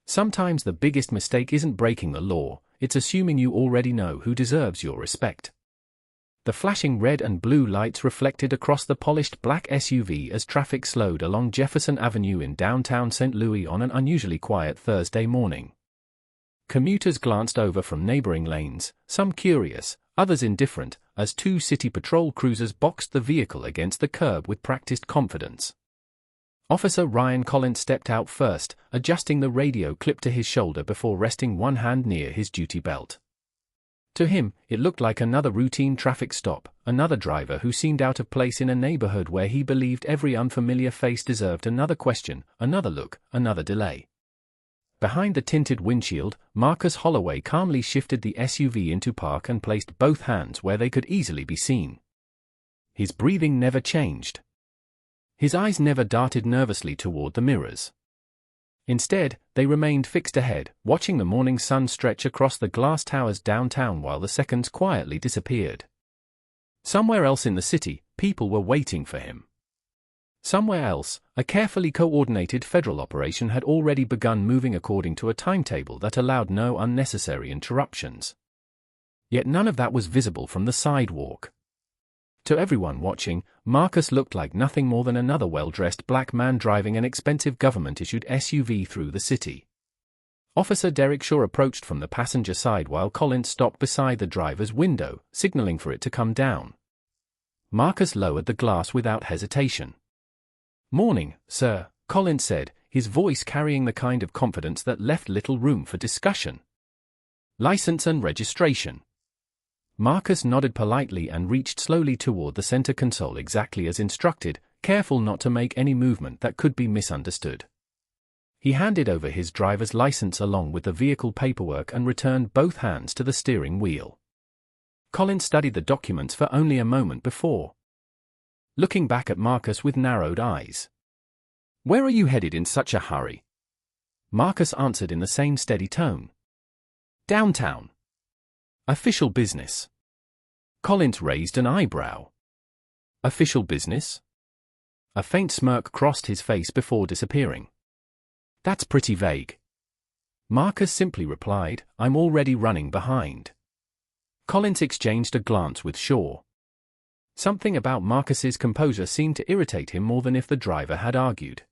Sometimes the biggest mistake isn't breaking the law, it's assuming you already know who deserves your respect. The flashing red and blue lights reflected across the polished black SUV as traffic slowed along Jefferson Avenue in downtown St. Louis on an unusually quiet Thursday morning. Commuters glanced over from neighboring lanes, some curious, others indifferent, as two city patrol cruisers boxed the vehicle against the curb with practiced confidence. Officer Ryan Collins stepped out first, adjusting the radio clip to his shoulder before resting one hand near his duty belt. To him, it looked like another routine traffic stop, another driver who seemed out of place in a neighborhood where he believed every unfamiliar face deserved another question, another look, another delay. Behind the tinted windshield, Marcus Holloway calmly shifted the SUV into park and placed both hands where they could easily be seen. His breathing never changed. His eyes never darted nervously toward the mirrors. Instead, they remained fixed ahead, watching the morning sun stretch across the glass towers downtown while the seconds quietly disappeared. Somewhere else in the city, people were waiting for him. Somewhere else, a carefully coordinated federal operation had already begun moving according to a timetable that allowed no unnecessary interruptions. Yet none of that was visible from the sidewalk. To everyone watching, Marcus looked like nothing more than another well-dressed black man driving an expensive government-issued SUV through the city. Officer Derek Shaw approached from the passenger side while Collins stopped beside the driver's window, signaling for it to come down. Marcus lowered the glass without hesitation. "Morning, sir," Collins said, his voice carrying the kind of confidence that left little room for discussion. "License and registration." Marcus nodded politely and reached slowly toward the center console exactly as instructed, careful not to make any movement that could be misunderstood. He handed over his driver's license along with the vehicle paperwork and returned both hands to the steering wheel. Collins studied the documents for only a moment before looking back at Marcus with narrowed eyes. "Where are you headed in such a hurry?" Marcus answered in the same steady tone. "Downtown. Official business." Collins raised an eyebrow. "Official business?" A faint smirk crossed his face before disappearing. "That's pretty vague." Marcus simply replied, "I'm already running behind." Collins exchanged a glance with Shaw. Something about Marcus's composure seemed to irritate him more than if the driver had argued.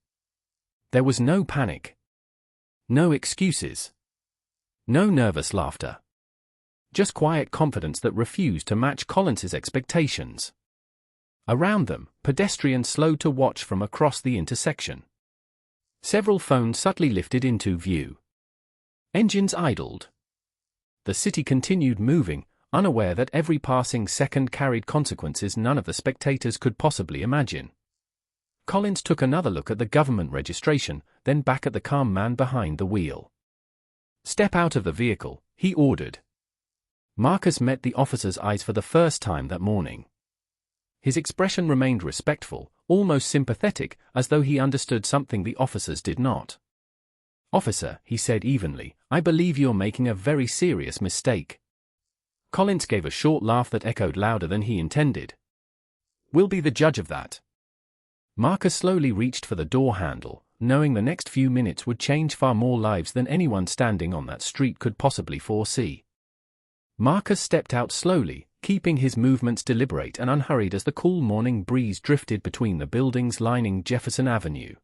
There was no panic. No excuses. No nervous laughter. Just quiet confidence that refused to match Collins's expectations. Around them, pedestrians slowed to watch from across the intersection. Several phones subtly lifted into view. Engines idled. The city continued moving, unaware that every passing second carried consequences none of the spectators could possibly imagine. Collins took another look at the government registration, then back at the calm man behind the wheel. "Step out of the vehicle," he ordered. Marcus met the officer's eyes for the first time that morning. His expression remained respectful, almost sympathetic, as though he understood something the officers did not. "Officer," he said evenly, "I believe you're making a very serious mistake." Collins gave a short laugh that echoed louder than he intended. "We'll be the judge of that." Marcus slowly reached for the door handle, knowing the next few minutes would change far more lives than anyone standing on that street could possibly foresee. Marcus stepped out slowly, keeping his movements deliberate and unhurried as the cool morning breeze drifted between the buildings lining Jefferson Avenue.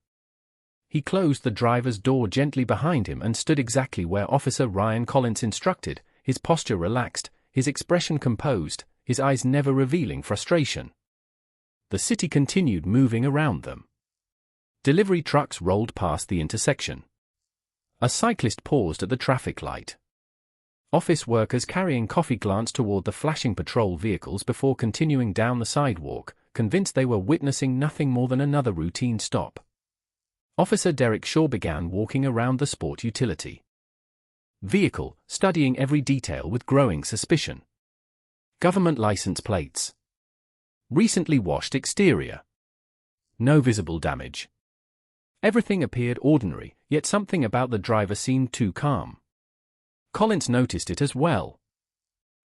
He closed the driver's door gently behind him and stood exactly where Officer Ryan Collins instructed, his posture relaxed, his expression composed, his eyes never revealing frustration. The city continued moving around them. Delivery trucks rolled past the intersection. A cyclist paused at the traffic light. Office workers carrying coffee glanced toward the flashing patrol vehicles before continuing down the sidewalk, convinced they were witnessing nothing more than another routine stop. Officer Derek Shaw began walking around the sport utility vehicle, studying every detail with growing suspicion. Government license plates. Recently washed exterior. No visible damage. Everything appeared ordinary, yet something about the driver seemed too calm. Collins noticed it as well.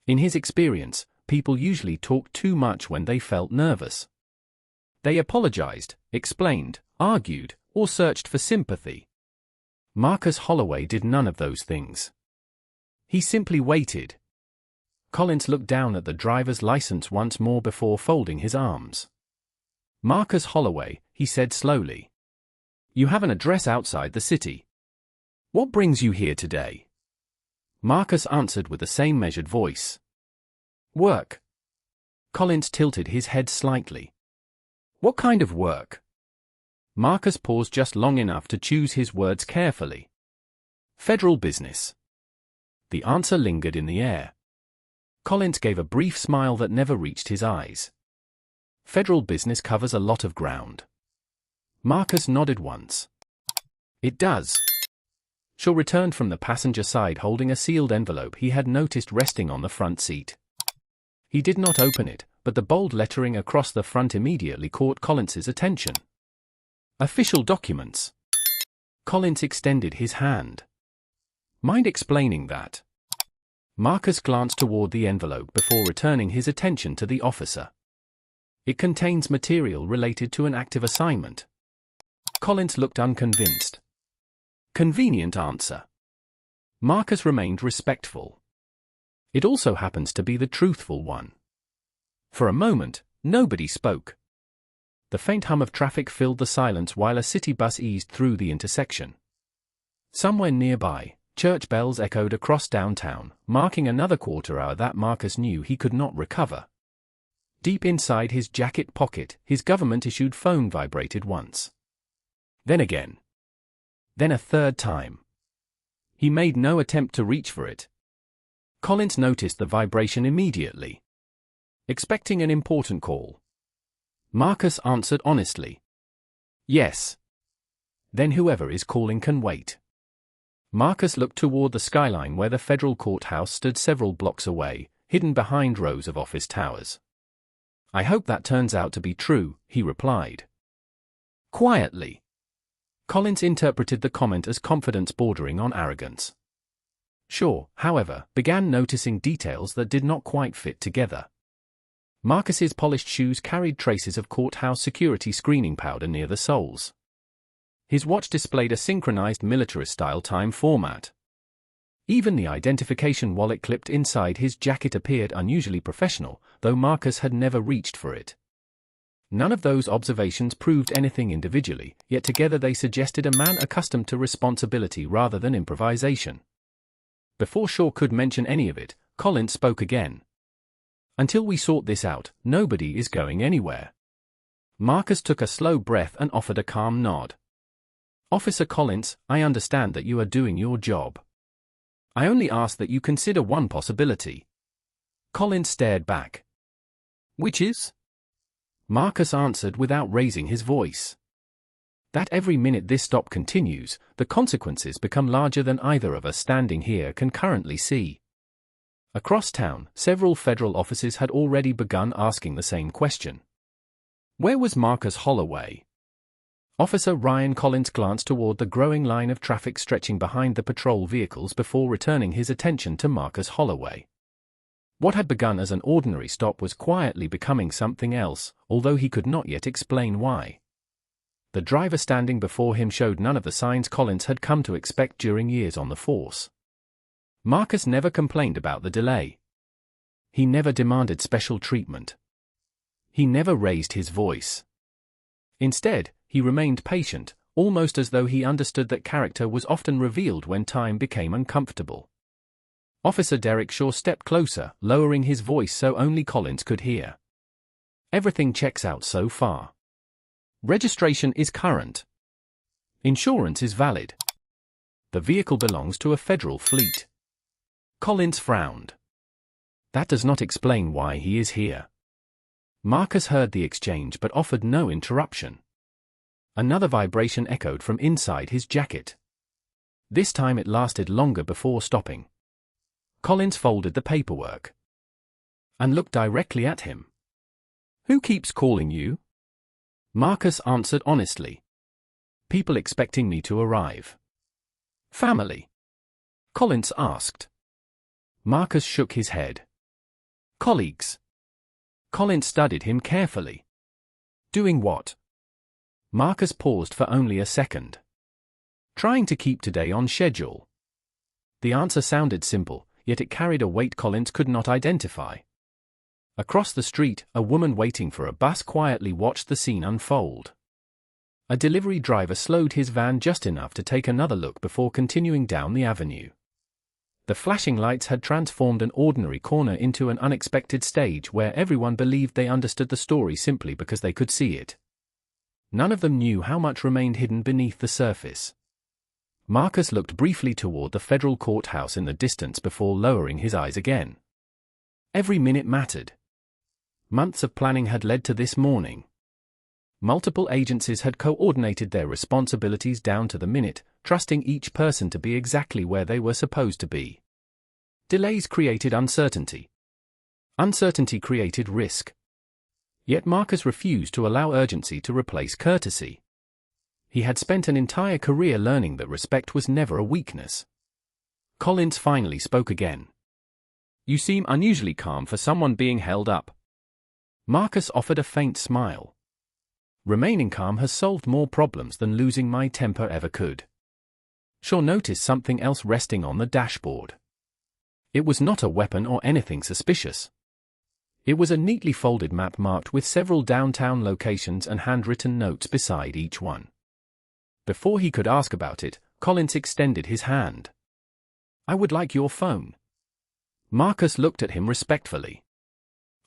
In his experience, people usually talked too much when they felt nervous. They apologized, explained, argued, or searched for sympathy. Marcus Holloway did none of those things. He simply waited. Collins looked down at the driver's license once more before folding his arms. "Marcus Holloway," he said slowly. "You have an address outside the city. What brings you here today?" Marcus answered with the same measured voice. "Work." Collins tilted his head slightly. "What kind of work?" Marcus paused just long enough to choose his words carefully. "Federal business." The answer lingered in the air. Collins gave a brief smile that never reached his eyes. "Federal business covers a lot of ground." Marcus nodded once. "It does." Shaw returned from the passenger side holding a sealed envelope he had noticed resting on the front seat. He did not open it, but the bold lettering across the front immediately caught Collins's attention. "Official documents." Collins extended his hand. "Mind explaining that?" Marcus glanced toward the envelope before returning his attention to the officer. "It contains material related to an active assignment." Collins looked unconvinced. "Convenient answer." Marcus remained respectful. "It also happens to be the truthful one." For a moment, nobody spoke. The faint hum of traffic filled the silence while a city bus eased through the intersection. Somewhere nearby, church bells echoed across downtown, marking another quarter hour that Marcus knew he could not recover. Deep inside his jacket pocket, his government-issued phone vibrated once. Then again. Then a third time. He made no attempt to reach for it. Collins noticed the vibration immediately. "Expecting an important call?" Marcus answered honestly. "Yes." "Then whoever is calling can wait." Marcus looked toward the skyline where the federal courthouse stood several blocks away, hidden behind rows of office towers. "I hope that turns out to be true," he replied. Quietly. Collins interpreted the comment as confidence bordering on arrogance. Shaw, however, began noticing details that did not quite fit together. Marcus's polished shoes carried traces of courthouse security screening powder near the soles. His watch displayed a synchronized military-style time format. Even the identification wallet clipped inside his jacket appeared unusually professional, though Marcus had never reached for it. None of those observations proved anything individually, yet together they suggested a man accustomed to responsibility rather than improvisation. Before Shaw could mention any of it, Collins spoke again. "Until we sort this out, nobody is going anywhere." Marcus took a slow breath and offered a calm nod. "Officer Collins, I understand that you are doing your job. I only ask that you consider one possibility." Collins stared back. "Which is?" Marcus answered without raising his voice. "That every minute this stop continues, the consequences become larger than either of us standing here can currently see." Across town, several federal offices had already begun asking the same question. Where was Marcus Holloway? Officer Ryan Collins glanced toward the growing line of traffic stretching behind the patrol vehicles before returning his attention to Marcus Holloway. What had begun as an ordinary stop was quietly becoming something else, although he could not yet explain why. The driver standing before him showed none of the signs Collins had come to expect during years on the force. Marcus never complained about the delay. He never demanded special treatment. He never raised his voice. Instead, he remained patient, almost as though he understood that character was often revealed when time became uncomfortable. Officer Derek Shaw stepped closer, lowering his voice so only Collins could hear. "Everything checks out so far. Registration is current. Insurance is valid. The vehicle belongs to a federal fleet." Collins frowned. "That does not explain why he is here." Marcus heard the exchange but offered no interruption. Another vibration echoed from inside his jacket. This time it lasted longer before stopping. Collins folded the paperwork and looked directly at him. "Who keeps calling you?" Marcus answered honestly. "People expecting me to arrive." "Family?" Collins asked. Marcus shook his head. "Colleagues." Collins studied him carefully. "Doing what?" Marcus paused for only a second. Trying to keep today on schedule. The answer sounded simple, yet it carried a weight Collins could not identify. Across the street, a woman waiting for a bus quietly watched the scene unfold. A delivery driver slowed his van just enough to take another look before continuing down the avenue. The flashing lights had transformed an ordinary corner into an unexpected stage where everyone believed they understood the story simply because they could see it. None of them knew how much remained hidden beneath the surface. Marcus looked briefly toward the federal courthouse in the distance before lowering his eyes again. Every minute mattered. Months of planning had led to this morning. Multiple agencies had coordinated their responsibilities down to the minute, trusting each person to be exactly where they were supposed to be. Delays created uncertainty. Uncertainty created risk. Yet Marcus refused to allow urgency to replace courtesy. He had spent an entire career learning that respect was never a weakness. Collins finally spoke again. "You seem unusually calm for someone being held up." Marcus offered a faint smile. "Remaining calm has solved more problems than losing my temper ever could." Shaw noticed something else resting on the dashboard. It was not a weapon or anything suspicious. It was a neatly folded map marked with several downtown locations and handwritten notes beside each one. Before he could ask about it, Collins extended his hand. "I would like your phone." Marcus looked at him respectfully.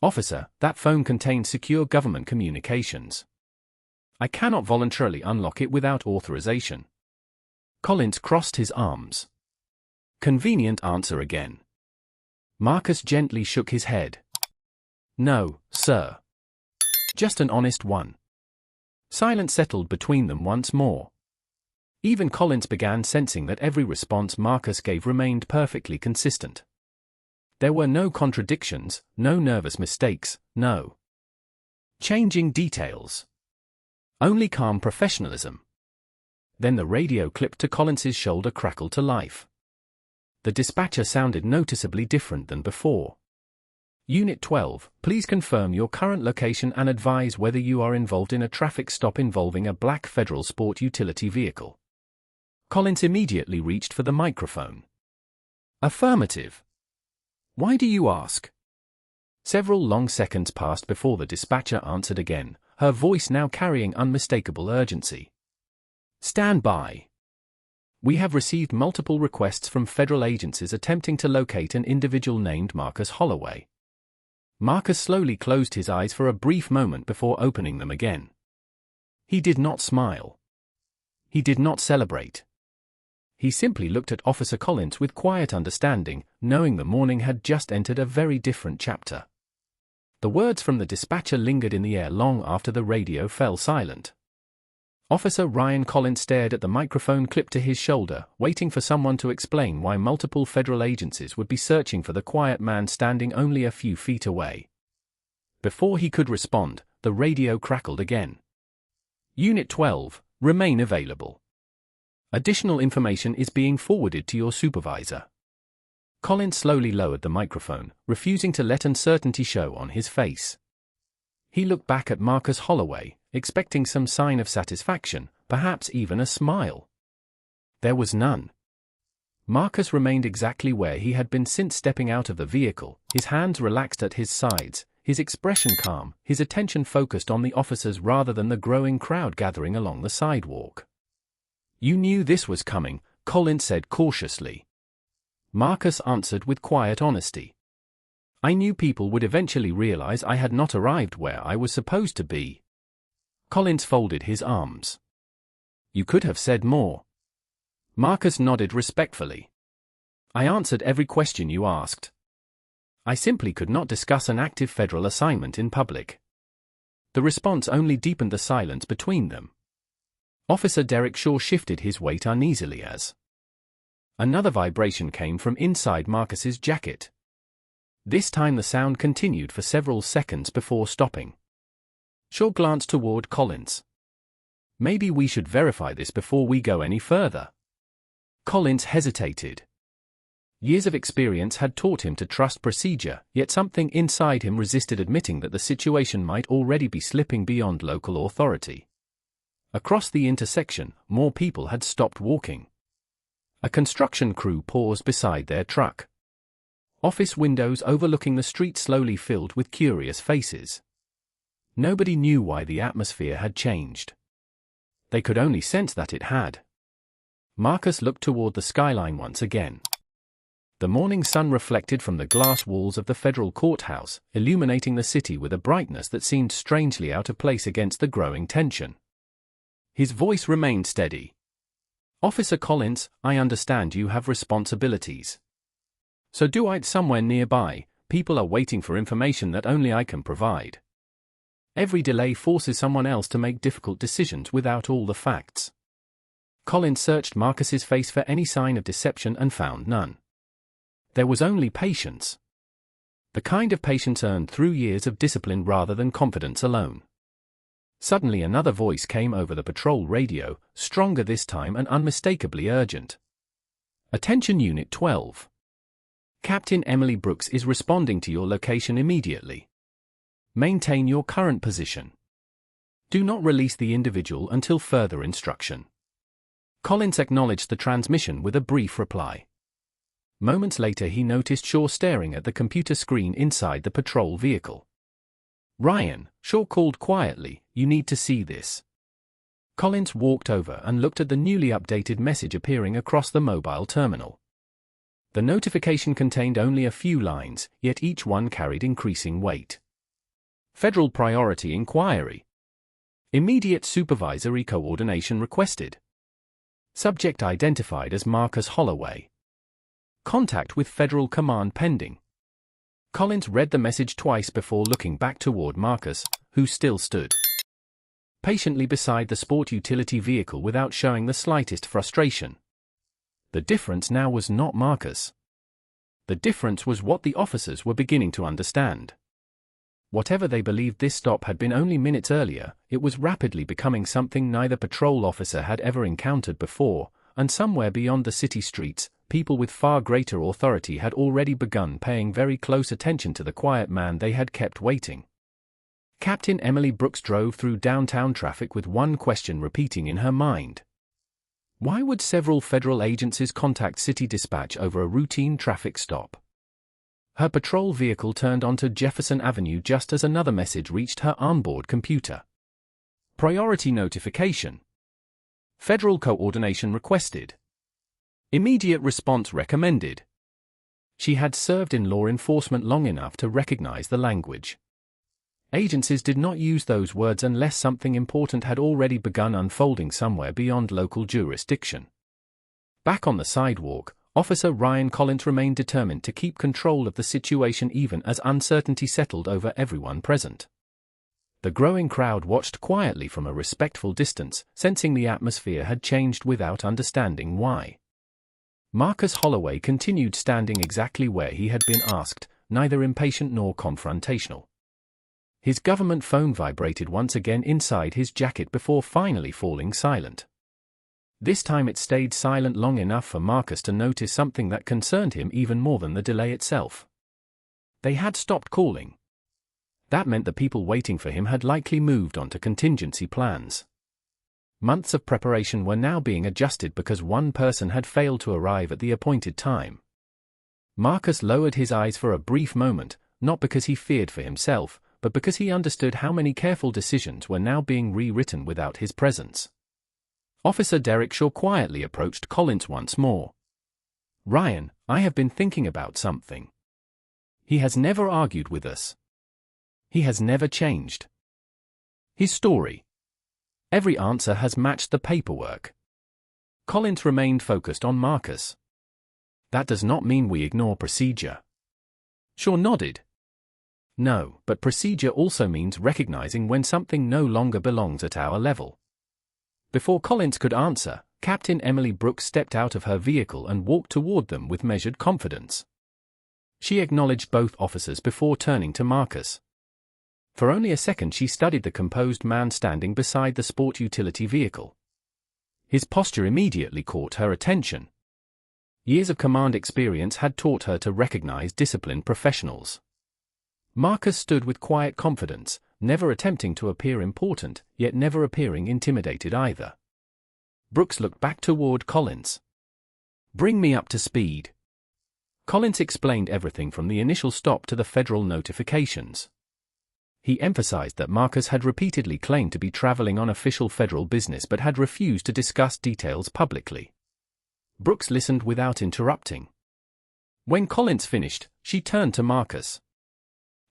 "Officer, that phone contains secure government communications. I cannot voluntarily unlock it without authorization." Collins crossed his arms. "Convenient answer again." Marcus gently shook his head. "No, sir. Just an honest one." Silence settled between them once more. Even Collins began sensing that every response Marcus gave remained perfectly consistent. There were no contradictions, no nervous mistakes, no changing details. Only calm professionalism. Then the radio clipped to Collins's shoulder crackled to life. The dispatcher sounded noticeably different than before. "Unit 12, please confirm your current location and advise whether you are involved in a traffic stop involving a black federal sport utility vehicle." Collins immediately reached for the microphone. "Affirmative." "Why do you ask?" Several long seconds passed before the dispatcher answered again, her voice now carrying unmistakable urgency. "Stand by. We have received multiple requests from federal agencies attempting to locate an individual named Marcus Holloway." Marcus slowly closed his eyes for a brief moment before opening them again. He did not smile. He did not celebrate. He simply looked at Officer Collins with quiet understanding, knowing the morning had just entered a very different chapter. The words from the dispatcher lingered in the air long after the radio fell silent. Officer Ryan Collins stared at the microphone clipped to his shoulder, waiting for someone to explain why multiple federal agencies would be searching for the quiet man standing only a few feet away. Before he could respond, the radio crackled again. "Unit 12, remain available. Additional information is being forwarded to your supervisor." Collins slowly lowered the microphone, refusing to let uncertainty show on his face. He looked back at Marcus Holloway, expecting some sign of satisfaction, perhaps even a smile. There was none. Marcus remained exactly where he had been since stepping out of the vehicle, his hands relaxed at his sides, his expression calm, his attention focused on the officers rather than the growing crowd gathering along the sidewalk. "You knew this was coming," Collins said cautiously. Marcus answered with quiet honesty. "I knew people would eventually realize I had not arrived where I was supposed to be." Collins folded his arms. "You could have said more." Marcus nodded respectfully. "I answered every question you asked. I simply could not discuss an active federal assignment in public." The response only deepened the silence between them. Officer Derek Shaw shifted his weight uneasily as another vibration came from inside Marcus's jacket. This time the sound continued for several seconds before stopping. Shaw glanced toward Collins. "Maybe we should verify this before we go any further." Collins hesitated. Years of experience had taught him to trust procedure, yet something inside him resisted admitting that the situation might already be slipping beyond local authority. Across the intersection, more people had stopped walking. A construction crew paused beside their truck. Office windows overlooking the street slowly filled with curious faces. Nobody knew why the atmosphere had changed. They could only sense that it had. Marcus looked toward the skyline once again. The morning sun reflected from the glass walls of the federal courthouse, illuminating the city with a brightness that seemed strangely out of place against the growing tension. His voice remained steady. "Officer Collins, I understand you have responsibilities. So do I. Somewhere nearby, people are waiting for information that only I can provide. Every delay forces someone else to make difficult decisions without all the facts." Collins searched Marcus's face for any sign of deception and found none. There was only patience. The kind of patience earned through years of discipline rather than confidence alone. Suddenly another voice came over the patrol radio, stronger this time and unmistakably urgent. "Attention Unit 12. Captain Emily Brooks is responding to your location immediately. Maintain your current position. Do not release the individual until further instruction." Collins acknowledged the transmission with a brief reply. Moments later he noticed Shaw staring at the computer screen inside the patrol vehicle. "Ryan," Shaw called quietly, "you need to see this." Collins walked over and looked at the newly updated message appearing across the mobile terminal. The notification contained only a few lines, yet each one carried increasing weight. "Federal Priority Inquiry. Immediate supervisory coordination requested. Subject identified as Marcus Holloway. Contact with Federal Command pending." Collins read the message twice before looking back toward Marcus, who still stood patiently beside the sport utility vehicle without showing the slightest frustration. The difference now was not Marcus. The difference was what the officers were beginning to understand. Whatever they believed this stop had been only minutes earlier, it was rapidly becoming something neither patrol officer had ever encountered before, and somewhere beyond the city streets, people with far greater authority had already begun paying very close attention to the quiet man they had kept waiting. Captain Emily Brooks drove through downtown traffic with one question repeating in her mind. Why would several federal agencies contact city dispatch over a routine traffic stop? Her patrol vehicle turned onto Jefferson Avenue just as another message reached her onboard computer. Priority notification. Federal coordination requested. Immediate response recommended. She had served in law enforcement long enough to recognize the language. Agencies did not use those words unless something important had already begun unfolding somewhere beyond local jurisdiction. Back on the sidewalk, Officer Ryan Collins remained determined to keep control of the situation even as uncertainty settled over everyone present. The growing crowd watched quietly from a respectful distance, sensing the atmosphere had changed without understanding why. Marcus Holloway continued standing exactly where he had been asked, neither impatient nor confrontational. His government phone vibrated once again inside his jacket before finally falling silent. This time it stayed silent long enough for Marcus to notice something that concerned him even more than the delay itself. They had stopped calling. That meant the people waiting for him had likely moved on to contingency plans. Months of preparation were now being adjusted because one person had failed to arrive at the appointed time. Marcus lowered his eyes for a brief moment, not because he feared for himself, but because he understood how many careful decisions were now being rewritten without his presence. Officer Derek Shaw quietly approached Collins once more. "Ryan, I have been thinking about something. He has never argued with us. He has never changed his story. Every answer has matched the paperwork." Collins remained focused on Marcus. "That does not mean we ignore procedure." Shaw nodded. "No, but procedure also means recognizing when something no longer belongs at our level." Before Collins could answer, Captain Emily Brooks stepped out of her vehicle and walked toward them with measured confidence. She acknowledged both officers before turning to Marcus. For only a second she studied the composed man standing beside the sport utility vehicle. His posture immediately caught her attention. Years of command experience had taught her to recognize disciplined professionals. Marcus stood with quiet confidence, never attempting to appear important, yet never appearing intimidated either. Brooks looked back toward Collins. "Bring me up to speed." Collins explained everything from the initial stop to the federal notifications. He emphasized that Marcus had repeatedly claimed to be traveling on official federal business but had refused to discuss details publicly. Brooks listened without interrupting. When Collins finished, she turned to Marcus.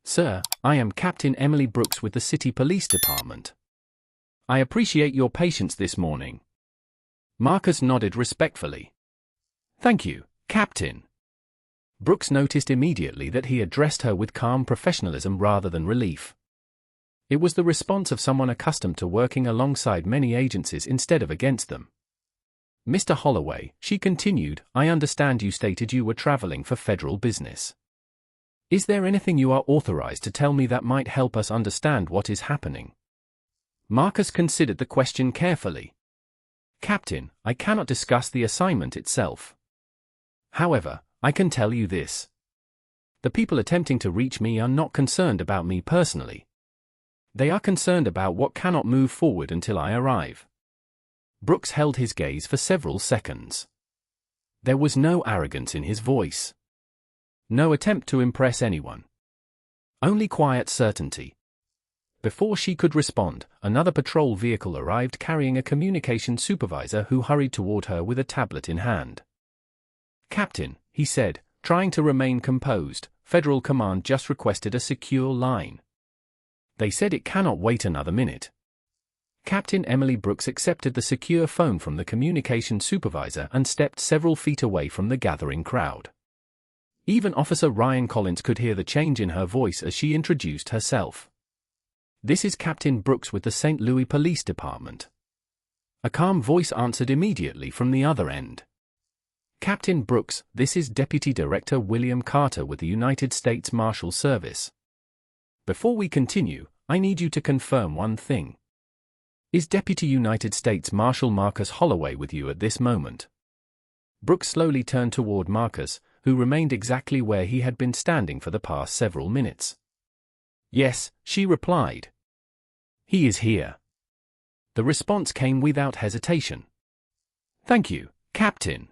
"Sir, I am Captain Emily Brooks with the City Police Department. I appreciate your patience this morning." Marcus nodded respectfully. "Thank you, Captain." Brooks noticed immediately that he addressed her with calm professionalism rather than relief. It was the response of someone accustomed to working alongside many agencies instead of against them. "Mr. Holloway," she continued, "I understand you stated you were traveling for federal business. Is there anything you are authorized to tell me that might help us understand what is happening?" Marcus considered the question carefully. "Captain, I cannot discuss the assignment itself. However, I can tell you this. The people attempting to reach me are not concerned about me personally. They are concerned about what cannot move forward until I arrive." Brooks held his gaze for several seconds. There was no arrogance in his voice. No attempt to impress anyone. Only quiet certainty. Before she could respond, another patrol vehicle arrived carrying a communications supervisor who hurried toward her with a tablet in hand. "Captain," he said, trying to remain composed, "Federal Command just requested a secure line. They said it cannot wait another minute." Captain Emily Brooks accepted the secure phone from the communications supervisor and stepped several feet away from the gathering crowd. Even Officer Ryan Collins could hear the change in her voice as she introduced herself. "This is Captain Brooks with the St. Louis Police Department." A calm voice answered immediately from the other end. "Captain Brooks, this is Deputy Director William Carter with the United States Marshal Service. Before we continue, I need you to confirm one thing. Is Deputy United States Marshal Marcus Holloway with you at this moment?" Brooks slowly turned toward Marcus, who remained exactly where he had been standing for the past several minutes. "Yes," she replied. "He is here." The response came without hesitation. "Thank you, Captain."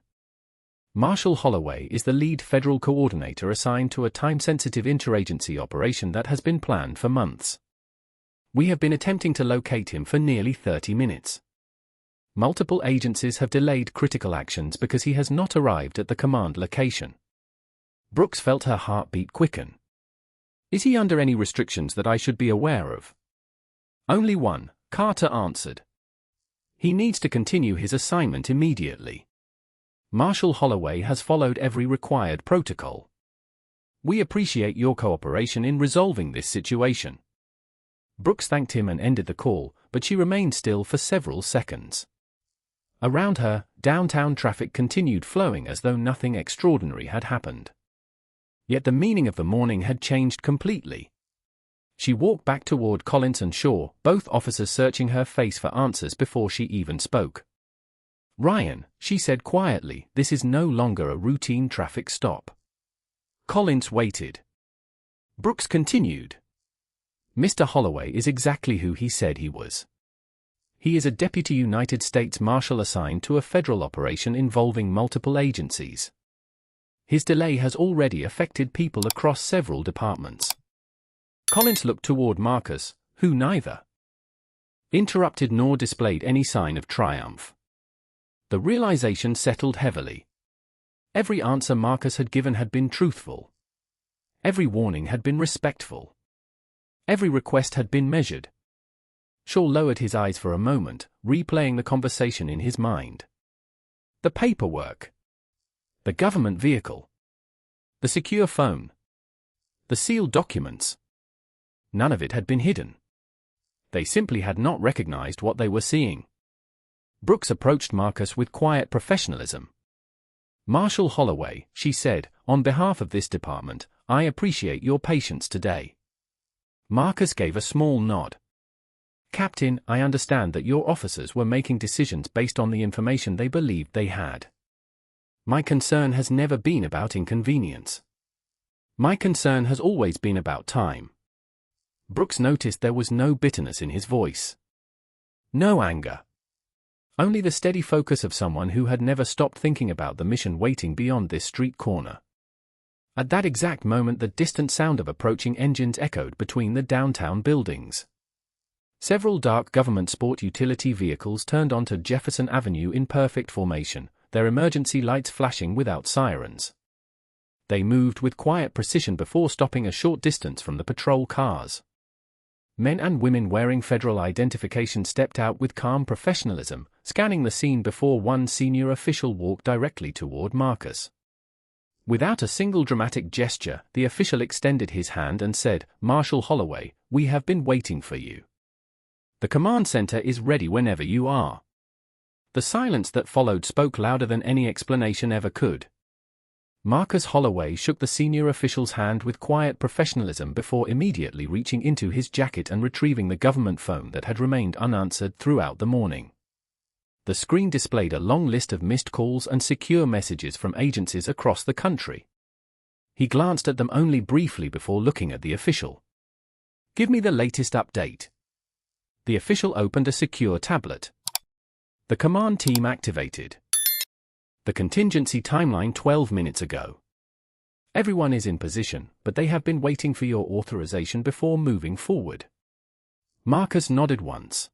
Marshal Holloway is the lead federal coordinator assigned to a time-sensitive interagency operation that has been planned for months. We have been attempting to locate him for nearly 30 minutes. Multiple agencies have delayed critical actions because he has not arrived at the command location. Brooks felt her heartbeat quicken. "Is he under any restrictions that I should be aware of?" "Only one," Carter answered. "He needs to continue his assignment immediately. Marshal Holloway has followed every required protocol. We appreciate your cooperation in resolving this situation." Brooks thanked him and ended the call, but she remained still for several seconds. Around her, downtown traffic continued flowing as though nothing extraordinary had happened. Yet the meaning of the morning had changed completely. She walked back toward Collins and Shaw, both officers searching her face for answers before she even spoke. "Ryan," she said quietly, "this is no longer a routine traffic stop." Collins waited. Brooks continued. "Mr. Holloway is exactly who he said he was. He is a Deputy United States Marshal assigned to a federal operation involving multiple agencies. His delay has already affected people across several departments." Collins looked toward Marcus, who neither interrupted nor displayed any sign of triumph. The realization settled heavily. Every answer Marcus had given had been truthful. Every warning had been respectful. Every request had been measured. Shaw lowered his eyes for a moment, replaying the conversation in his mind. The paperwork. The government vehicle. The secure phone. The sealed documents. None of it had been hidden. They simply had not recognized what they were seeing. Brooks approached Marcus with quiet professionalism. "Marshal Holloway," she said, "on behalf of this department, I appreciate your patience today." Marcus gave a small nod. "Captain, I understand that your officers were making decisions based on the information they believed they had. My concern has never been about inconvenience. My concern has always been about time." Brooks noticed there was no bitterness in his voice. No anger. Only the steady focus of someone who had never stopped thinking about the mission waiting beyond this street corner. At that exact moment, the distant sound of approaching engines echoed between the downtown buildings. Several dark government sport utility vehicles turned onto Jefferson Avenue in perfect formation, their emergency lights flashing without sirens. They moved with quiet precision before stopping a short distance from the patrol cars. Men and women wearing federal identification stepped out with calm professionalism, scanning the scene before one senior official walked directly toward Marcus. Without a single dramatic gesture, the official extended his hand and said, "Marshal Holloway, we have been waiting for you. The command center is ready whenever you are." The silence that followed spoke louder than any explanation ever could. Marcus Holloway shook the senior official's hand with quiet professionalism before immediately reaching into his jacket and retrieving the government phone that had remained unanswered throughout the morning. The screen displayed a long list of missed calls and secure messages from agencies across the country. He glanced at them only briefly before looking at the official. "Give me the latest update." The official opened a secure tablet. The command team activated. The contingency timeline 12 minutes ago. Everyone is in position, but they have been waiting for your authorization before moving forward. Marcus nodded once.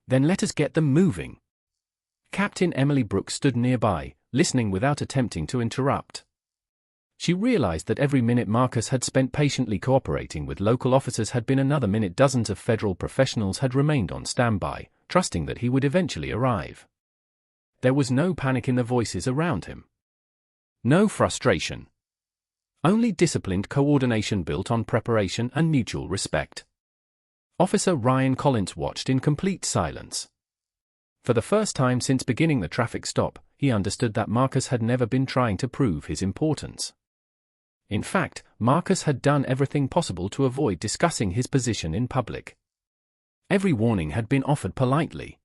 "Then let us get them moving." Captain Emily Brooks stood nearby, listening without attempting to interrupt. She realized that every minute Marcus had spent patiently cooperating with local officers had been another minute dozens of federal professionals had remained on standby, trusting that he would eventually arrive. There was no panic in the voices around him. No frustration. Only disciplined coordination built on preparation and mutual respect. Officer Ryan Collins watched in complete silence. For the first time since beginning the traffic stop, he understood that Marcus had never been trying to prove his importance. In fact, Marcus had done everything possible to avoid discussing his position in public. Every warning had been offered politely.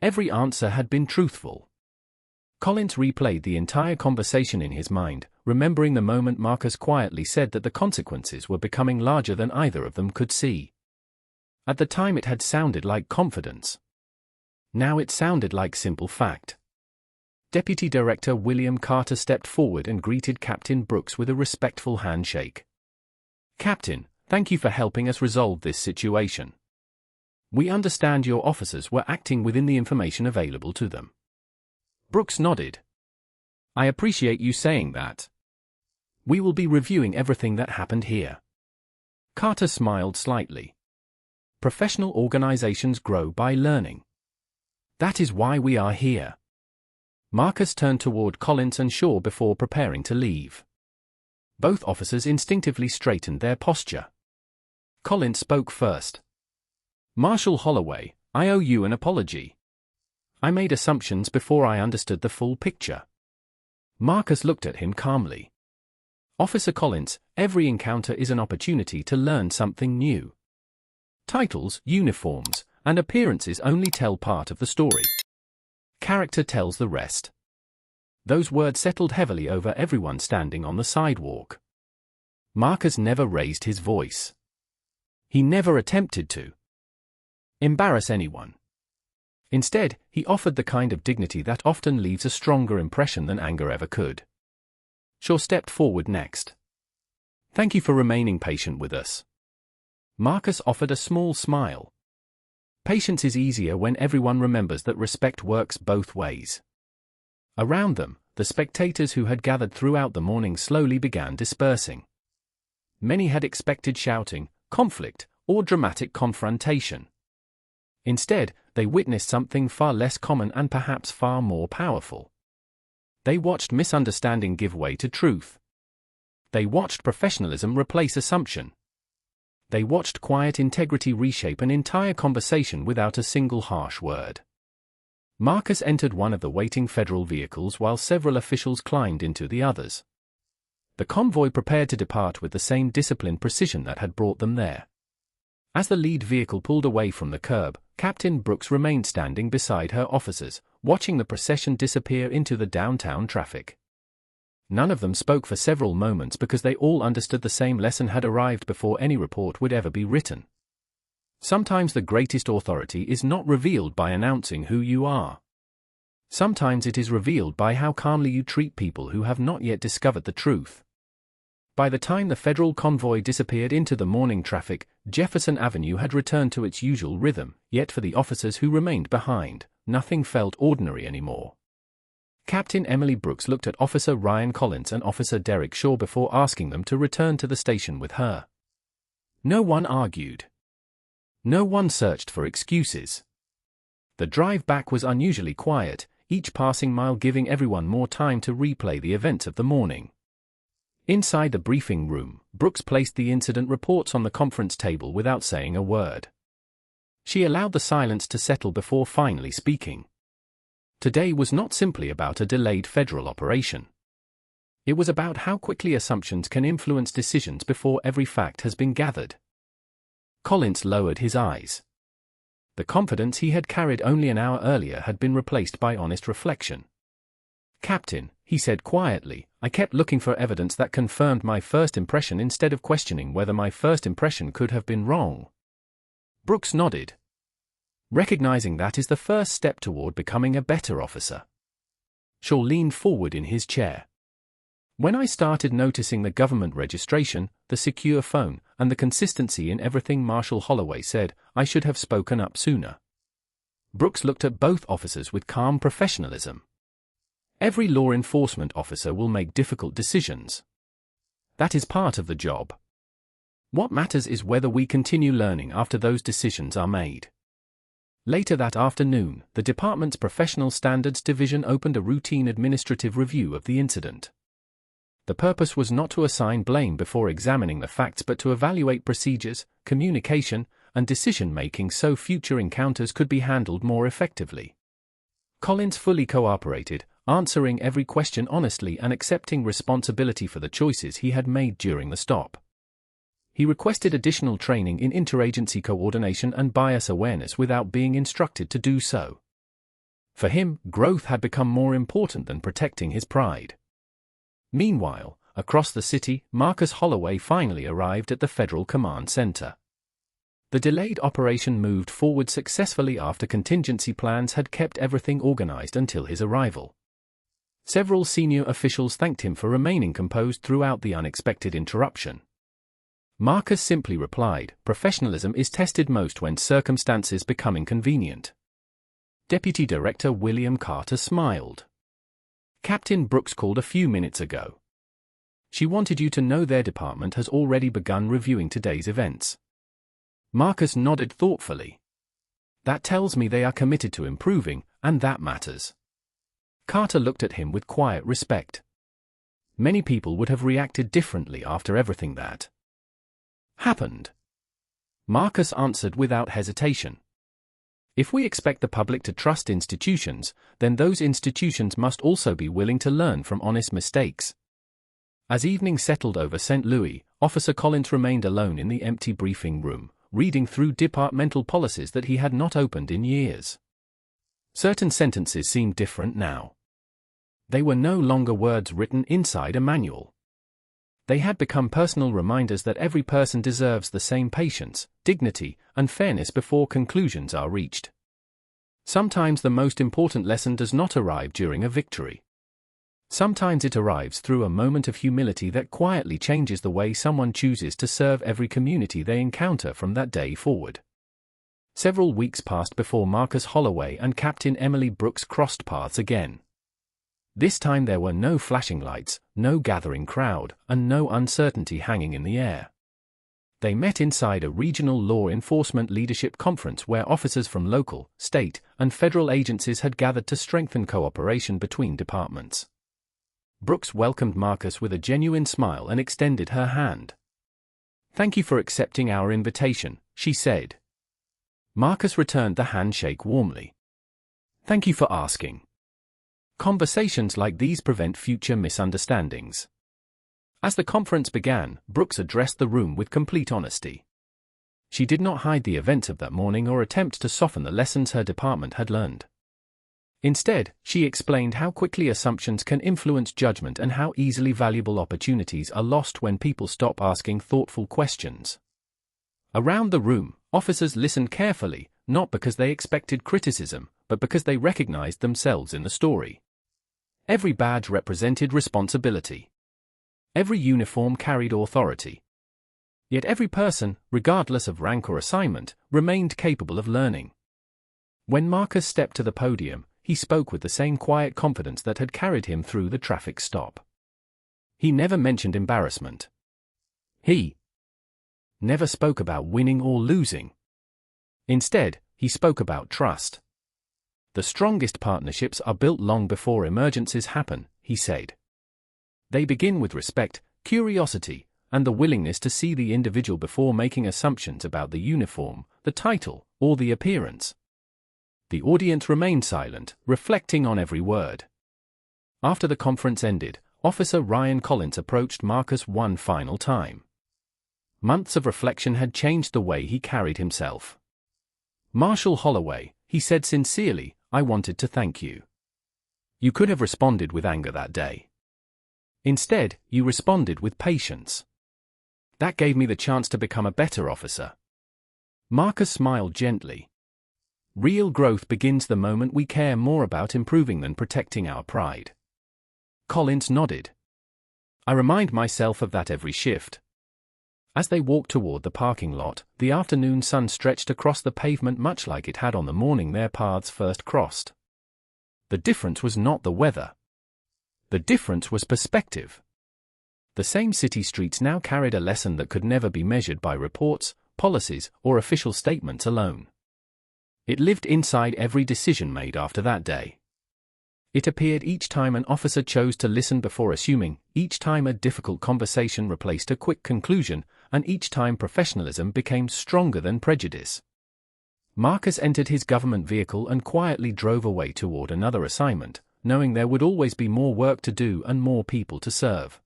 Every answer had been truthful. Collins replayed the entire conversation in his mind, remembering the moment Marcus quietly said that the consequences were becoming larger than either of them could see. At the time it had sounded like confidence. Now it sounded like simple fact. Deputy Director William Carter stepped forward and greeted Captain Brooks with a respectful handshake. "Captain, thank you for helping us resolve this situation. We understand your officers were acting within the information available to them." Brooks nodded. "I appreciate you saying that. We will be reviewing everything that happened here." Carter smiled slightly. "Professional organizations grow by learning. That is why we are here." Marcus turned toward Collins and Shaw before preparing to leave. Both officers instinctively straightened their posture. Collins spoke first. "Marshal Holloway, I owe you an apology. I made assumptions before I understood the full picture." Marcus looked at him calmly. "Officer Collins, every encounter is an opportunity to learn something new. Titles, uniforms, and appearances only tell part of the story. Character tells the rest." Those words settled heavily over everyone standing on the sidewalk. Marcus never raised his voice. He never attempted to embarrass anyone. Instead, he offered the kind of dignity that often leaves a stronger impression than anger ever could. Shaw stepped forward next. "Thank you for remaining patient with us." Marcus offered a small smile. Patience is easier when everyone remembers that respect works both ways. Around them, the spectators who had gathered throughout the morning slowly began dispersing. Many had expected shouting, conflict, or dramatic confrontation. Instead, they witnessed something far less common and perhaps far more powerful. They watched misunderstanding give way to truth. They watched professionalism replace assumption. They watched quiet integrity reshape an entire conversation without a single harsh word. Marcus entered one of the waiting federal vehicles while several officials climbed into the others. The convoy prepared to depart with the same disciplined precision that had brought them there. As the lead vehicle pulled away from the curb, Captain Brooks remained standing beside her officers, watching the procession disappear into the downtown traffic. None of them spoke for several moments because they all understood the same lesson had arrived before any report would ever be written. Sometimes the greatest authority is not revealed by announcing who you are. Sometimes it is revealed by how calmly you treat people who have not yet discovered the truth. By the time the federal convoy disappeared into the morning traffic, Jefferson Avenue had returned to its usual rhythm, yet for the officers who remained behind, nothing felt ordinary anymore. Captain Emily Brooks looked at Officer Ryan Collins and Officer Derek Shaw before asking them to return to the station with her. No one argued. No one searched for excuses. The drive back was unusually quiet, each passing mile giving everyone more time to replay the events of the morning. Inside the briefing room, Brooks placed the incident reports on the conference table without saying a word. She allowed the silence to settle before finally speaking. Today was not simply about a delayed federal operation. It was about how quickly assumptions can influence decisions before every fact has been gathered. Collins lowered his eyes. The confidence he had carried only an hour earlier had been replaced by honest reflection. "Captain," he said quietly, "I kept looking for evidence that confirmed my first impression instead of questioning whether my first impression could have been wrong." Brooks nodded. Recognizing that is the first step toward becoming a better officer. Shaw leaned forward in his chair. "When I started noticing the government registration, the secure phone, and the consistency in everything Marshal Holloway said, I should have spoken up sooner." Brooks looked at both officers with calm professionalism. Every law enforcement officer will make difficult decisions. That is part of the job. What matters is whether we continue learning after those decisions are made. Later that afternoon, the department's Professional Standards Division opened a routine administrative review of the incident. The purpose was not to assign blame before examining the facts but to evaluate procedures, communication, and decision-making so future encounters could be handled more effectively. Collins fully cooperated, answering every question honestly and accepting responsibility for the choices he had made during the stop. He requested additional training in interagency coordination and bias awareness without being instructed to do so. For him, growth had become more important than protecting his pride. Meanwhile, across the city, Marcus Holloway finally arrived at the Federal Command Center. The delayed operation moved forward successfully after contingency plans had kept everything organized until his arrival. Several senior officials thanked him for remaining composed throughout the unexpected interruption. Marcus simply replied, "Professionalism is tested most when circumstances become inconvenient." Deputy Director William Carter smiled. "Captain Brooks called a few minutes ago. She wanted you to know their department has already begun reviewing today's events." Marcus nodded thoughtfully. "That tells me they are committed to improving, and that matters." Carter looked at him with quiet respect. Many people would have reacted differently after everything that happened. Marcus answered without hesitation. "If we expect the public to trust institutions, then those institutions must also be willing to learn from honest mistakes." As evening settled over St. Louis, Officer Collins remained alone in the empty briefing room, reading through departmental policies that he had not opened in years. Certain sentences seemed different now. They were no longer words written inside a manual. They had become personal reminders that every person deserves the same patience, dignity, and fairness before conclusions are reached. Sometimes the most important lesson does not arrive during a victory. Sometimes it arrives through a moment of humility that quietly changes the way someone chooses to serve every community they encounter from that day forward. Several weeks passed before Marcus Holloway and Captain Emily Brooks crossed paths again. This time there were no flashing lights, no gathering crowd, and no uncertainty hanging in the air. They met inside a regional law enforcement leadership conference where officers from local, state, and federal agencies had gathered to strengthen cooperation between departments. Brooks welcomed Marcus with a genuine smile and extended her hand. "Thank you for accepting our invitation," she said. Marcus returned the handshake warmly. "Thank you for asking." Conversations like these prevent future misunderstandings. As the conference began, Brooks addressed the room with complete honesty. She did not hide the events of that morning or attempt to soften the lessons her department had learned. Instead, she explained how quickly assumptions can influence judgment and how easily valuable opportunities are lost when people stop asking thoughtful questions. Around the room, officers listened carefully, not because they expected criticism, but because they recognized themselves in the story. Every badge represented responsibility. Every uniform carried authority. Yet every person, regardless of rank or assignment, remained capable of learning. When Marcus stepped to the podium, he spoke with the same quiet confidence that had carried him through the traffic stop. He never mentioned embarrassment. He never spoke about winning or losing. Instead, he spoke about trust. The strongest partnerships are built long before emergencies happen, he said. They begin with respect, curiosity, and the willingness to see the individual before making assumptions about the uniform, the title, or the appearance. The audience remained silent, reflecting on every word. After the conference ended, Officer Ryan Collins approached Marcus one final time. Months of reflection had changed the way he carried himself. "Marshal Holloway," he said sincerely, "I wanted to thank you. You could have responded with anger that day. Instead, you responded with patience. That gave me the chance to become a better officer." Marcus smiled gently. Real growth begins the moment we care more about improving than protecting our pride. Collins nodded. "I remind myself of that every shift." As they walked toward the parking lot, the afternoon sun stretched across the pavement much like it had on the morning their paths first crossed. The difference was not the weather. The difference was perspective. The same city streets now carried a lesson that could never be measured by reports, policies, or official statements alone. It lived inside every decision made after that day. It appeared each time an officer chose to listen before assuming, each time a difficult conversation replaced a quick conclusion, and each time professionalism became stronger than prejudice. Marcus entered his government vehicle and quietly drove away toward another assignment, knowing there would always be more work to do and more people to serve.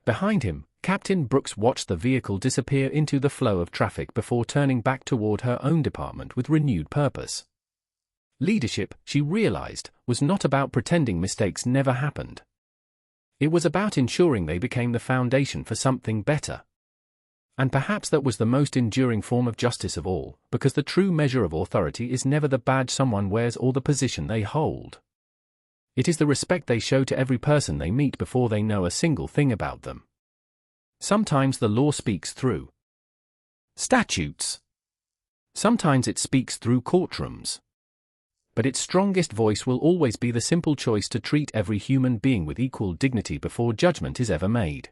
Behind him, Captain Brooks watched the vehicle disappear into the flow of traffic before turning back toward her own department with renewed purpose. Leadership, she realized, was not about pretending mistakes never happened. It was about ensuring they became the foundation for something better. And perhaps that was the most enduring form of justice of all, because the true measure of authority is never the badge someone wears or the position they hold. It is the respect they show to every person they meet before they know a single thing about them. Sometimes the law speaks through statutes. Sometimes it speaks through courtrooms. But its strongest voice will always be the simple choice to treat every human being with equal dignity before judgment is ever made.